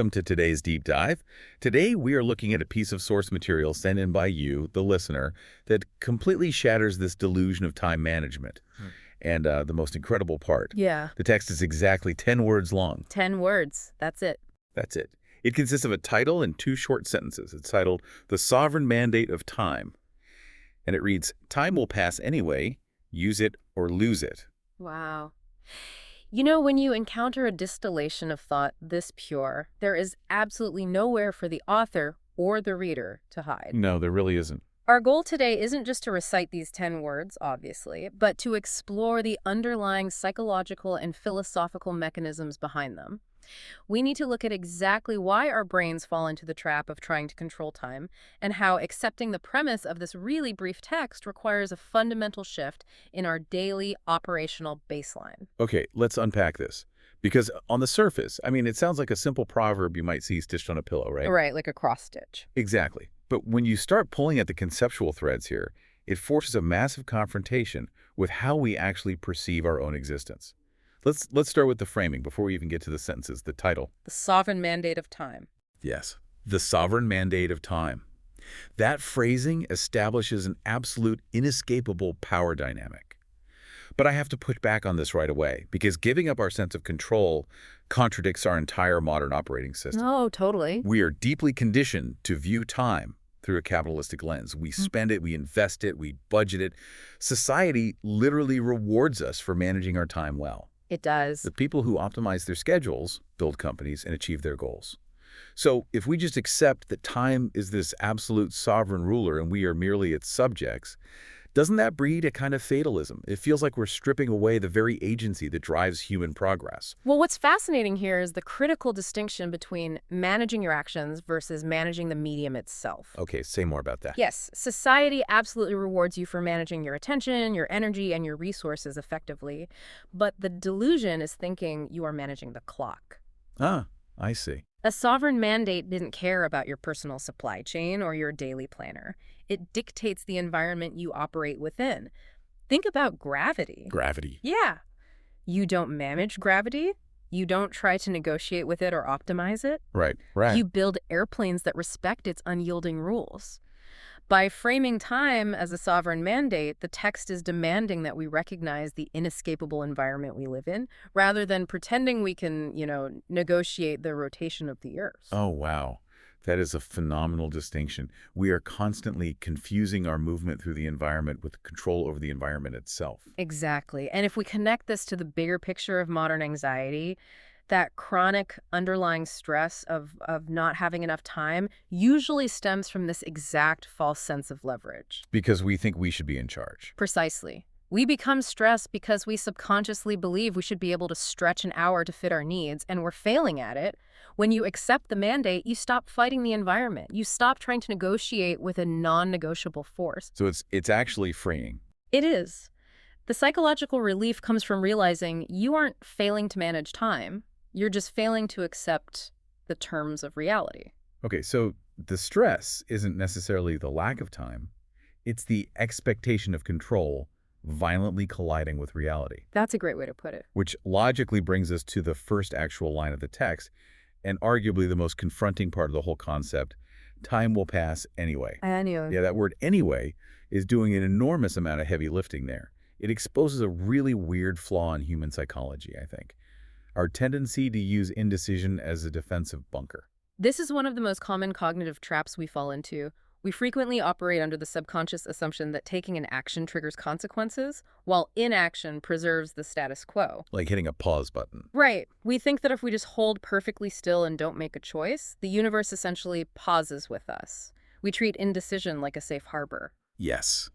Welcome to today's deep dive. Today, we are looking at a piece of source material sent in by you, the listener, that completely shatters this delusion of time management. And the most incredible part, Yeah, the text is exactly 10 words long. 10 words. That's it. That's it. It consists of a title and two short sentences. It's titled, The Sovereign Mandate of Time. And it reads, Time will pass anyway, use it or lose it. Wow. You know, when you encounter a distillation of thought this pure, there is absolutely nowhere for the author or the reader to hide. No, there really isn't. Our goal today isn't just to recite these 10 words, obviously, but to explore the underlying psychological and philosophical mechanisms behind them. We need to look at exactly why our brains fall into the trap of trying to control time, and how accepting the premise of this really brief text requires a fundamental shift in our daily operational baseline. Okay, let's unpack this. Because on the surface, it sounds like a simple proverb you might see stitched on a pillow, right? Right, like a cross stitch. Exactly. But when you start pulling at the conceptual threads here, it forces a massive confrontation with how we actually perceive our own existence. Let's start with the framing before we even get to the sentences, the title. The sovereign mandate of time. Yes, the sovereign mandate of time. That phrasing establishes an absolute, inescapable power dynamic. But I have to push back on this right away, because giving up our sense of control contradicts our entire modern operating system. Oh, totally. We are deeply conditioned to view time through a capitalistic lens. We spend it, we invest it, we budget it. Society literally rewards us for managing our time well. It does. The people who optimize their schedules build companies and achieve their goals. So if we just accept that time is this absolute sovereign ruler and we are merely its subjects, doesn't that breed a kind of fatalism? It feels like we're stripping away the very agency that drives human progress. Well, what's fascinating here is the critical distinction between managing your actions versus managing the medium itself. Okay, say more about that. Yes, society absolutely rewards you for managing your attention, your energy, and your resources effectively. But the delusion is thinking you are managing the clock. Ah, I see. A sovereign mandate didn't care about your personal supply chain or your daily planner. It dictates the environment you operate within. Think about gravity. Gravity. Yeah. You don't manage gravity. You don't try to negotiate with it or optimize it. Right. You build airplanes that respect its unyielding rules. By framing time as a sovereign mandate, the text is demanding that we recognize the inescapable environment we live in, rather than pretending we can, negotiate the rotation of the Earth. Oh, wow. That is a phenomenal distinction. We are constantly confusing our movement through the environment with control over the environment itself. Exactly. And if we connect this to the bigger picture of modern anxiety, that chronic underlying stress of not having enough time usually stems from this exact false sense of leverage. Because we think we should be in charge. Precisely. We become stressed because we subconsciously believe we should be able to stretch an hour to fit our needs, and we're failing at it. When you accept the mandate, you stop fighting the environment. You stop trying to negotiate with a non-negotiable force. So it's actually freeing. It is. The psychological relief comes from realizing you aren't failing to manage time. You're just failing to accept the terms of reality. Okay, so the stress isn't necessarily the lack of time. It's the expectation of control violently colliding with reality. That's a great way to put it. Which logically brings us to the first actual line of the text, and arguably the most confronting part of the whole concept. Time will pass anyway. Anyway. Yeah, that word anyway is doing an enormous amount of heavy lifting there. It exposes a really weird flaw in human psychology, I think. Our tendency to use indecision as a defensive bunker. This is one of the most common cognitive traps we fall into. We frequently operate under the subconscious assumption that taking an action triggers consequences, while inaction preserves the status quo. Like hitting a pause button. Right. We think that if we just hold perfectly still and don't make a choice, the universe essentially pauses with us. We treat indecision like a safe harbor. Yes.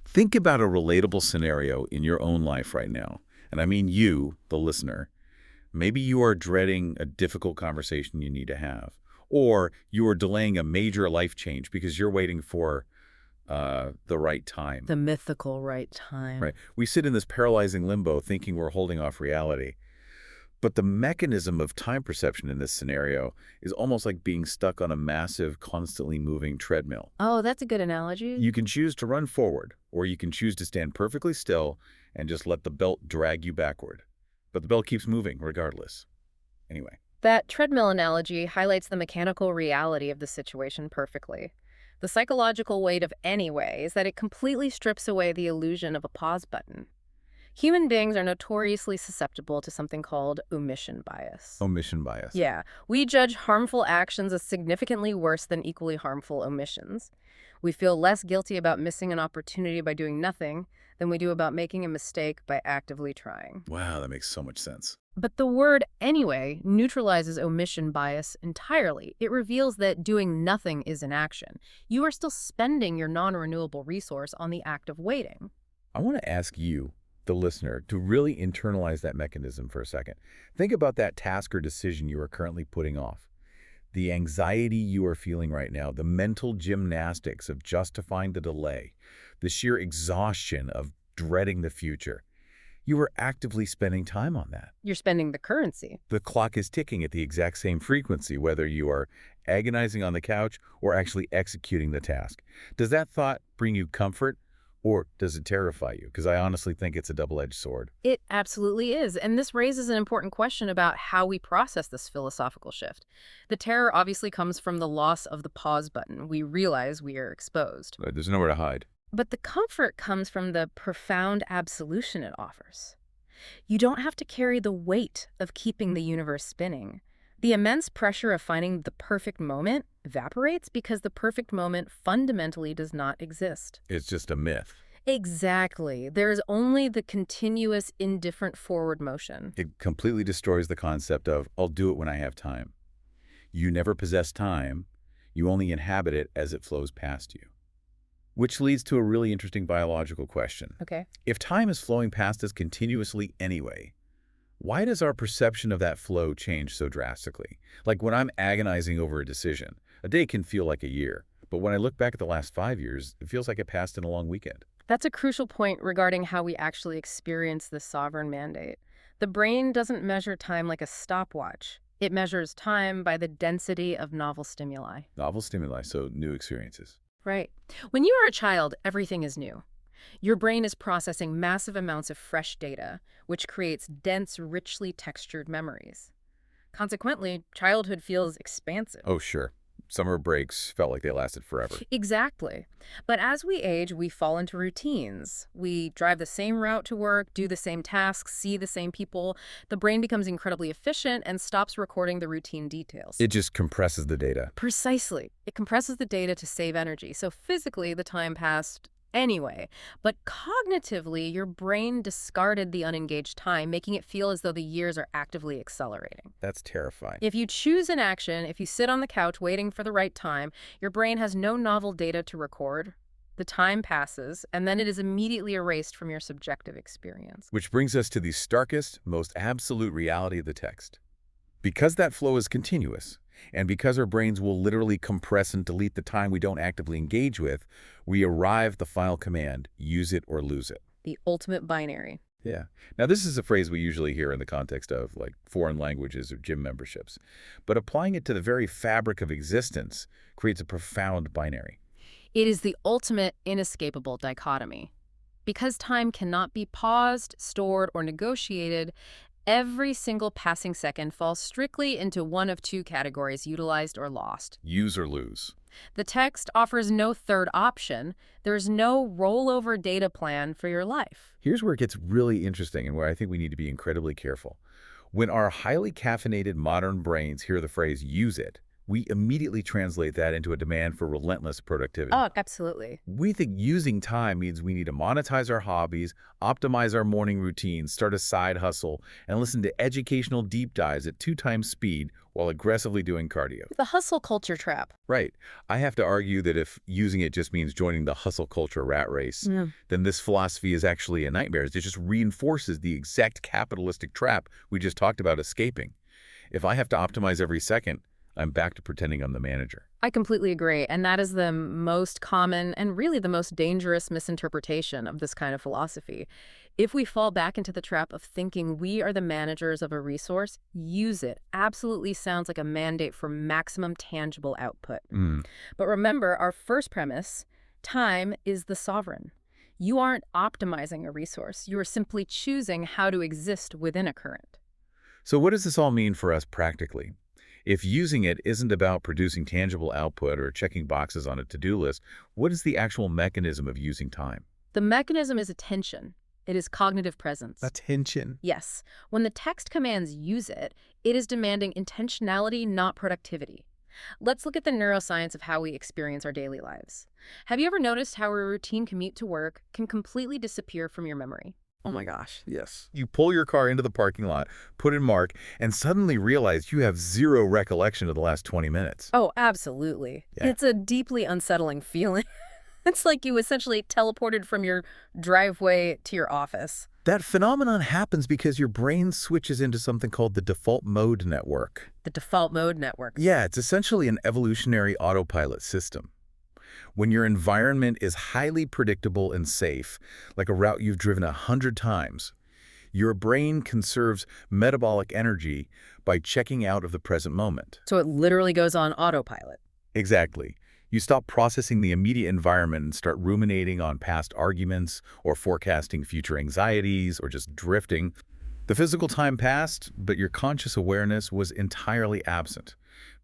Think about a relatable scenario in your own life right now. And I mean you, the listener. Maybe you are dreading a difficult conversation you need to have. Or you are delaying a major life change because you're waiting for the right time. The mythical right time. Right. We sit in this paralyzing limbo thinking we're holding off reality. But the mechanism of time perception in this scenario is almost like being stuck on a massive, constantly moving treadmill. Oh, that's a good analogy. You can choose to run forward, or you can choose to stand perfectly still and just let the belt drag you backward. But the belt keeps moving regardless. Anyway. That treadmill analogy highlights the mechanical reality of the situation perfectly. The psychological weight of anyway is that it completely strips away the illusion of a pause button. Human beings are notoriously susceptible to something called omission bias. Omission bias. Yeah, we judge harmful actions as significantly worse than equally harmful omissions. We feel less guilty about missing an opportunity by doing nothing than we do about making a mistake by actively trying. Wow, that makes so much sense. But the word anyway neutralizes omission bias entirely. It reveals that doing nothing is inaction. You are still spending your non-renewable resource on the act of waiting. I want to ask you, the listener, to really internalize that mechanism for a second. Think about that task or decision you are currently putting off. The anxiety you are feeling right now, the mental gymnastics of justifying the delay, the sheer exhaustion of dreading the future. You are actively spending time on that. You're spending the currency. The clock is ticking at the exact same frequency, whether you are agonizing on the couch or actually executing the task. Does that thought bring you comfort, or does it terrify you? Because I honestly think it's a double-edged sword. It absolutely is. And this raises an important question about how we process this philosophical shift. The terror obviously comes from the loss of the pause button. We realize we are exposed. There's nowhere to hide. But the comfort comes from the profound absolution it offers. You don't have to carry the weight of keeping the universe spinning. The immense pressure of finding the perfect moment evaporates because the perfect moment fundamentally does not exist. It's just a myth. Exactly. There is only the continuous, indifferent forward motion. It completely destroys the concept of, I'll do it when I have time. You never possess time. You only inhabit it as it flows past you. Which leads to a really interesting biological question. Okay. If time is flowing past us continuously anyway, why does our perception of that flow change so drastically? Like when I'm agonizing over a decision, a day can feel like a year. But when I look back at the last 5 years, it feels like it passed in a long weekend. That's a crucial point regarding how we actually experience this sovereign mandate. The brain doesn't measure time like a stopwatch. It measures time by the density of novel stimuli. Novel stimuli, so new experiences. Right. When you are a child, everything is new. Your brain is processing massive amounts of fresh data, which creates dense, richly textured memories. Consequently, childhood feels expansive. Oh, sure. Summer breaks felt like they lasted forever. Exactly. But as we age, we fall into routines. We drive the same route to work, do the same tasks, see the same people. The brain becomes incredibly efficient and stops recording the routine details. It just compresses the data. Precisely. It compresses the data to save energy. So physically, the time passed anyway. But cognitively, your brain discarded the unengaged time, making it feel as though the years are actively accelerating. That's terrifying. If you choose an action, if you sit on the couch waiting for the right time, your brain has no novel data to record. The time passes, and then it is immediately erased from your subjective experience. Which brings us to the starkest, most absolute reality of the text. Because that flow is continuous, and because our brains will literally compress and delete the time we don't actively engage with, we arrive at the final command, use it or lose it. The ultimate binary. Yeah. Now, this is a phrase we usually hear in the context of like foreign languages or gym memberships. But applying it to the very fabric of existence creates a profound binary. It is the ultimate inescapable dichotomy. Because time cannot be paused, stored, or negotiated, every single passing second falls strictly into one of two categories, utilized or lost. Use or lose. The text offers no third option. There's no rollover data plan for your life. Here's where it gets really interesting and where I think we need to be incredibly careful. When our highly caffeinated modern brains hear the phrase use it, we immediately translate that into a demand for relentless productivity. Oh, absolutely. We think using time means we need to monetize our hobbies, optimize our morning routines, start a side hustle, and listen to educational deep dives at 2 times speed while aggressively doing cardio. The hustle culture trap. Right. I have to argue that if using it just means joining the hustle culture rat race, then this philosophy is actually a nightmare. It just reinforces the exact capitalistic trap we just talked about escaping. If I have to optimize every second, I'm back to pretending I'm the manager. I completely agree, and that is the most common and really the most dangerous misinterpretation of this kind of philosophy. If we fall back into the trap of thinking we are the managers of a resource, use it absolutely sounds like a mandate for maximum tangible output. But remember, our first premise, time is the sovereign. You aren't optimizing a resource. You are simply choosing how to exist within a current. So what does this all mean for us practically? If using it isn't about producing tangible output or checking boxes on a to-do list, what is the actual mechanism of using time? The mechanism is attention. It is cognitive presence. Attention. Yes, when the text commands use it, it is demanding intentionality, not productivity. Let's look at the neuroscience of how we experience our daily lives. Have you ever noticed how a routine commute to work can completely disappear from your memory? Oh my gosh, yes. You pull your car into the parking lot, put in mark, and suddenly realize you have zero recollection of the last 20 minutes. Oh, absolutely. Yeah. It's a deeply unsettling feeling. It's like you essentially teleported from your driveway to your office. That phenomenon happens because your brain switches into something called the default mode network. The default mode network. Yeah, it's essentially an evolutionary autopilot system. When your environment is highly predictable and safe, like a route you've driven 100 times, your brain conserves metabolic energy by checking out of the present moment. So it literally goes on autopilot. Exactly. You stop processing the immediate environment and start ruminating on past arguments or forecasting future anxieties or just drifting. The physical time passed, but your conscious awareness was entirely absent.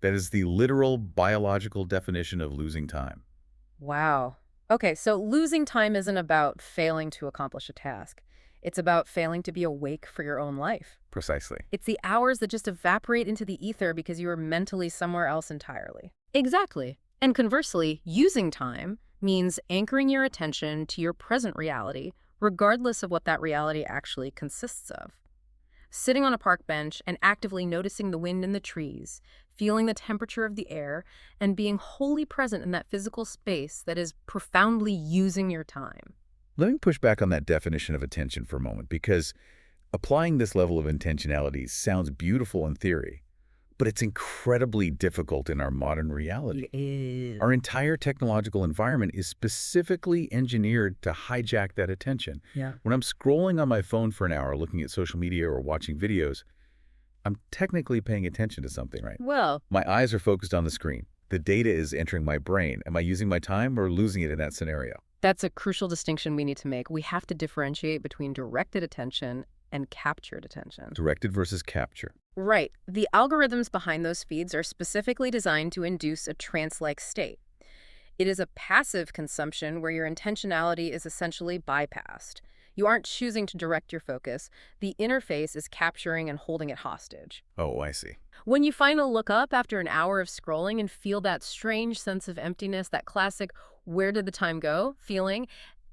That is the literal biological definition of losing time. Wow. Okay, so losing time isn't about failing to accomplish a task. It's about failing to be awake for your own life. Precisely. It's the hours that just evaporate into the ether because you are mentally somewhere else entirely. Exactly. And conversely, using time means anchoring your attention to your present reality, regardless of what that reality actually consists of. Sitting on a park bench and actively noticing the wind in the trees, feeling the temperature of the air, and being wholly present in that physical space that is profoundly using your time. Let me push back on that definition of attention for a moment, because applying this level of intentionality sounds beautiful in theory, but it's incredibly difficult in our modern reality. It is. Our entire technological environment is specifically engineered to hijack that attention. Yeah. When I'm scrolling on my phone for an hour looking at social media or watching videos, I'm technically paying attention to something, right? Well, My eyes are focused on the screen. The data is entering my brain. Am I using my time or losing it in that scenario? that's a crucial distinction we need to make. We have to differentiate between directed attention and captured attention. Directed versus capture. Right. The algorithms behind those feeds are specifically designed to induce a trance-like state. It is a passive consumption where your intentionality is essentially bypassed. You aren't choosing to direct your focus. The interface is capturing and holding it hostage. Oh, I see. When you finally look up after an hour of scrolling and feel that strange sense of emptiness, that classic "where did the time go" feeling,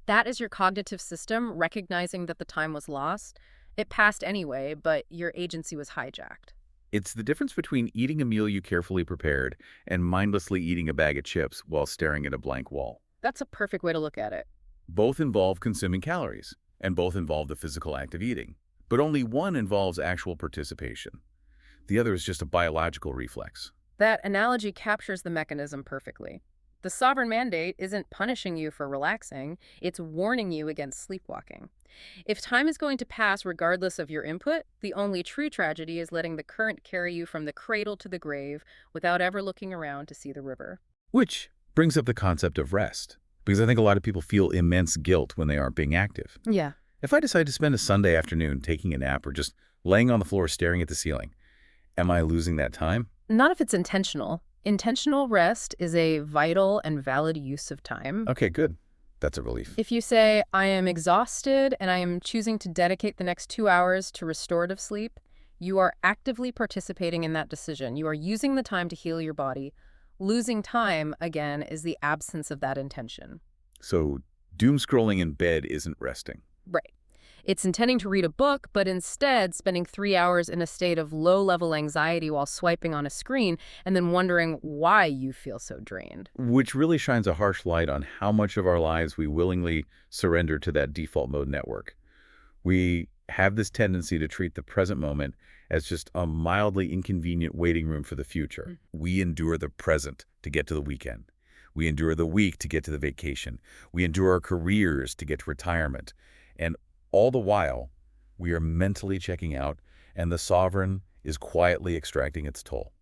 that is your cognitive system recognizing that the time was lost. It passed anyway, but your agency was hijacked. It's the difference between eating a meal you carefully prepared and mindlessly eating a bag of chips while staring at a blank wall. That's a perfect way to look at it. Both involve consuming calories, and both involve the physical act of eating. But only one involves actual participation. The other is just a biological reflex. That analogy captures the mechanism perfectly. The sovereign mandate isn't punishing you for relaxing, it's warning you against sleepwalking. If time is going to pass regardless of your input, the only true tragedy is letting the current carry you from the cradle to the grave without ever looking around to see the river. Which brings up the concept of rest, because I think a lot of people feel immense guilt when they aren't being active. Yeah. If I decide to spend a Sunday afternoon taking a nap or just laying on the floor staring at the ceiling, am I losing that time? Not if it's intentional. Intentional rest is a vital and valid use of time. Okay, good. That's a relief. If you say, I am exhausted and I am choosing to dedicate the next 2 hours to restorative sleep, you are actively participating in that decision. You are using the time to heal your body. Losing time, again, is the absence of that intention. So doom scrolling in bed isn't resting. Right. It's intending to read a book, but instead spending 3 hours in a state of low-level anxiety while swiping on a screen and then wondering why you feel so drained. Which really shines a harsh light on how much of our lives we willingly surrender to that default mode network. We have this tendency to treat the present moment as just a mildly inconvenient waiting room for the future. We endure the present to get to the weekend. We endure the week to get to the vacation. We endure our careers to get to retirement. And all the while, we are mentally checking out, and the sovereign is quietly extracting its toll.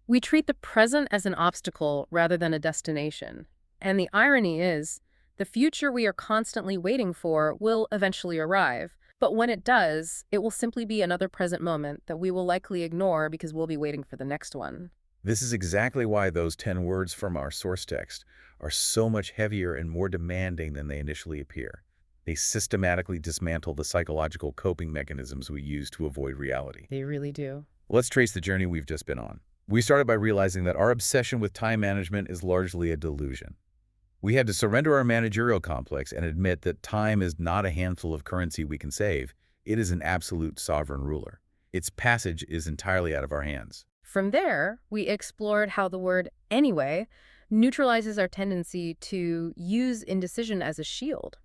We treat the present as an obstacle rather than a destination. And the irony is, the future we are constantly waiting for will eventually arrive, But when it does, it will simply be another present moment that we will likely ignore because we'll be waiting for the next one. This is exactly why those 10 words from our source text are so much heavier and more demanding than they initially appear. They systematically dismantle the psychological coping mechanisms we use to avoid reality. They really do. Let's trace the journey we've just been on. We started by realizing that our obsession with time management is largely a delusion. We had to surrender our managerial complex and admit that time is not a handful of currency we can save. It is an absolute sovereign ruler. Its passage is entirely out of our hands. From there, we explored how the word anyway neutralizes our tendency to use indecision as a shield.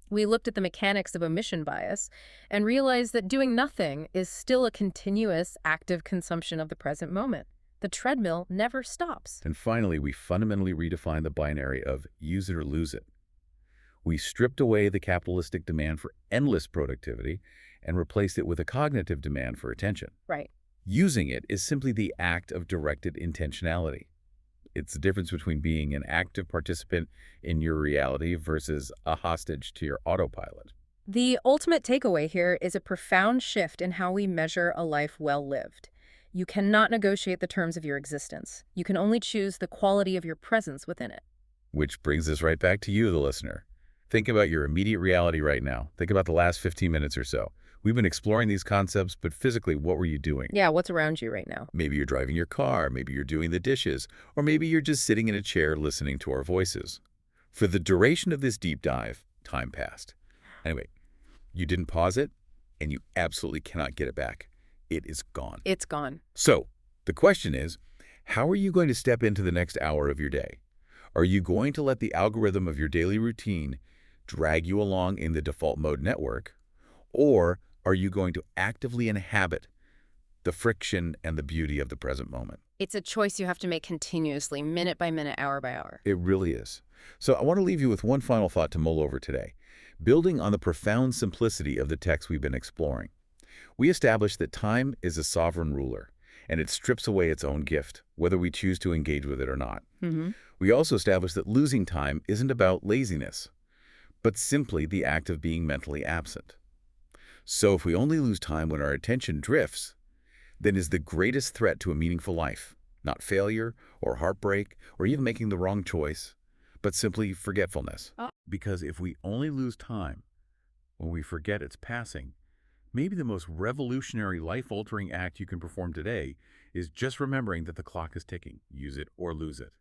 We looked at the mechanics of omission bias and realized that doing nothing is still a continuous, active consumption of the present moment. The treadmill never stops. And finally, we fundamentally redefined the binary of use it or lose it. We stripped away the capitalistic demand for endless productivity and replaced it with a cognitive demand for attention. Right. Using it is simply the act of directed intentionality. It's the difference between being an active participant in your reality versus a hostage to your autopilot. The ultimate takeaway here is a profound shift in how we measure a life well lived. You cannot negotiate the terms of your existence. You can only choose the quality of your presence within it. Which brings us right back to you, the listener. Think about your immediate reality right now. Think about the last 15 minutes or so. We've been exploring these concepts, but physically, what were you doing? Yeah, what's around you right now? Maybe you're driving your car, maybe you're doing the dishes, or maybe you're just sitting in a chair listening to our voices. For the duration of this deep dive, time passed. Anyway, you didn't pause it, and you absolutely cannot get it back. It is gone. It's gone. So, the question is, how are you going to step into the next hour of your day? Are you going to let the algorithm of your daily routine drag you along in the default mode network, or are you going to actively inhabit the friction and the beauty of the present moment? It's a choice you have to make continuously, minute by minute, hour by hour. It really is. So I want to leave you with one final thought to mull over today. Building on the profound simplicity of the text we've been exploring, we established that time is a sovereign ruler, and it strips away its own gift, whether we choose to engage with it or not. We also established that losing time isn't about laziness, but simply the act of being mentally absent. So if we only lose time when our attention drifts, then is the greatest threat to a meaningful life, not failure or heartbreak or even making the wrong choice, but simply forgetfulness. Because if we only lose time when we forget its passing, maybe the most revolutionary, life-altering act you can perform today is just remembering that the clock is ticking. Use it or lose it.